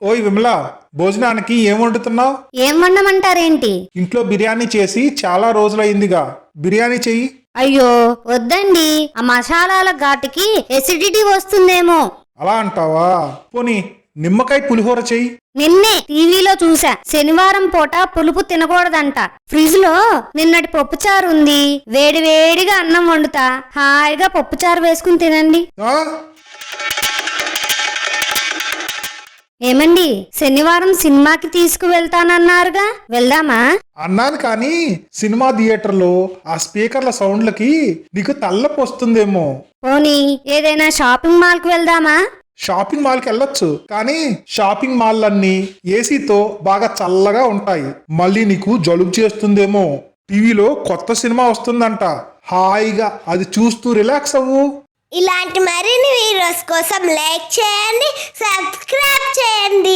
ఓయ్ విమలా, భోజనానికి ఏం వండుతున్నావు? ఏం వండమంటారేంటి? ఇంట్లో బిర్యానీ చేసి చాలా రోజులైందిగా, బిర్యానీ చెయ్యి. అయ్యో వద్దండి, ఆ మసాలాల ఘాటుకి ఎసిడిటీ వస్తుందేమో. అలా అంటావా? పోనీ నిమ్మకాయ పులిహోర చెయ్యి. నిన్నే టీవీలో చూసా, శనివారం పూట పులుపు తినకూడదంట. ఫ్రిడ్జ్ లో నిన్నటి పప్పుచారు ఉంది, వేడి వేడిగా అన్నం వండుతా, హాయిగా పప్పుచారు వేసుకుని తినండి. ఆ? ఏమండి, శనివారం సినిమాకి తీసుకువెళ్తానన్నారుగా, వెళ్దామా? అన్నాను కానీ సినిమా థియేటర్లో ఆ స్పీకర్ల సౌండ్లకి నీకు తలనొప్పి వస్తుందేమో. పోనీ ఏదైనా షాపింగ్ మాల్ కి వెళ్దామా? షాపింగ్ మాల్కి వెళ్ళొచ్చు, కానీ షాపింగ్ మాల్లన్నీ ఏసీతో బాగా చల్లగా ఉంటాయి. మళ్ళీ నీకు జలుబు చేస్తుందేమో. టీవీలో కొత్త సినిమా వస్తుందంట, హాయిగా అది చూస్తూ రిలాక్స్ అవ్వు. ఇలాంటి మరిన్ని వీడియోస్ కోసం లైక్ చేయండి, సబ్స్క్రైబ్ చేయండి.